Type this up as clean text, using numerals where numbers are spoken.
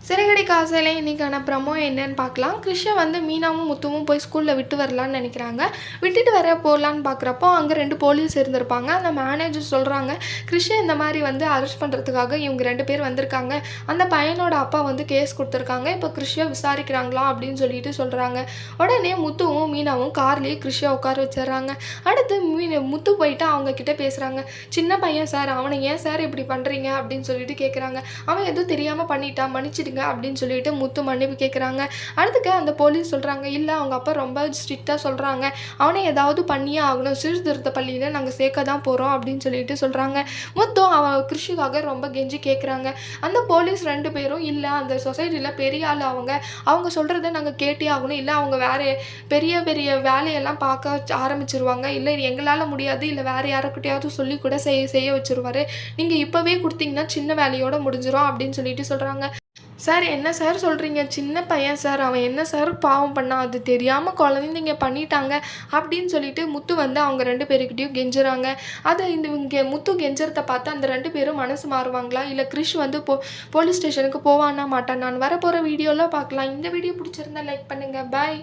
சிறகடிக்க ஆசையில இன்னைக்கான ப்ரமோ என்னன்னு பார்க்கலாம். கிருஷ்ண வந்து மீனாவும் முத்துவும் போய் ஸ்கூல்ல விட்டு வரலான்னு நினைக்கிறாங்க. விட்டுட்டு வர போகலான்னு பார்க்குறப்போ அங்கே 2 போலீஸ் இருந்திருப்பாங்க. அந்த மேனேஜர் சொல்கிறாங்க, கிருஷ்ண இந்த மாதிரி வந்து அரெஸ்ட் பண்ணுறதுக்காக இவங்க 2 பேர் வந்திருக்காங்க. அந்த பையனோட அப்பா வந்து கேஸ் கொடுத்துருக்காங்க. இப்போ கிருஷ்ண விசாரிக்கிறாங்களா அப்படின்னு சொல்லிட்டு சொல்கிறாங்க. உடனே முத்துவும் மீனாவும் கார்லேயே கிருஷ்ண உட்கார வச்சிடுறாங்க. அடுத்து முத்து போயிட்டு அவங்க கிட்ட பேசுகிறாங்க. சின்ன பையன் சார், அவனை ஏன் சார் இப்படி பண்ணுறீங்க அப்படின்னு சொல்லிட்டு கேட்குறாங்க. அவன் எதுவும் தெரியாமல் பண்ணிட்டான், மன்னிச்சிடுங்க அப்படின்னு சொல்லிட்டு முத்து மன்னிப்பு கேட்குறாங்க. அடுத்துக்கு அந்த போலீஸ் சொல்கிறாங்க, இல்லை அவங்க அப்பா ரொம்ப ஸ்ட்ரிக்டாக சொல்கிறாங்க, அவனை ஏதாவது பண்ணியே ஆகணும், சீர்திருத்த பள்ளியில் நாங்கள் சேர்க்க தான் போகிறோம் அப்படின்னு சொல்லிட்டு சொல்கிறாங்க. முத்து அவன் கிருஷிக்காக ரொம்ப கெஞ்சி கேட்குறாங்க. அந்த போலீஸ் 2 பேரும் இல்லை, அந்த சொசைட்டியில் பெரிய ஆள் அவங்க சொல்கிறத நாங்கள் கேட்டே ஆகணும், இல்லை அவங்க வேறு பெரிய பெரிய வேலையெல்லாம் பார்க்க ஆரம்பிச்சிருவாங்க, இல்லை எங்களால் முடியாது, இல்லை வேறு யாருக்கிட்டையாவது சொல்லி கூட செய்ய வச்சுருவாரு, நீங்கள் இப்போவே கொடுத்தீங்கன்னா சின்ன வேலையோடு முடிஞ்சிடும் அப்படின்னு சொல்லிட்டு சொல்கிறாங்க. சார் என்ன சார் சொல்கிறீங்க, சின்ன பையன் சார், அவன் என்ன சார் பாவம் பண்ணான், அது தெரியாமல் குழந்தைங்க பண்ணிட்டாங்க அப்படின்னு சொல்லிட்டு முத்து வந்து அவங்க 2 பேருக்கிட்டையும் கெஞ்சுறாங்க. அதை இங்கே முத்து கெஞ்சறதை பார்த்து அந்த 2 பேரும் மனசு மாறுவாங்களா, இல்லை கிறிஷ் வந்து போலீஸ் ஸ்டேஷனுக்கு போவானா மாட்டானான்னு வரப்போகிற வீடியோவில் பார்க்கலாம். இந்த வீடியோ பிடிச்சிருந்தா லைக் பண்ணுங்கள். பாய்.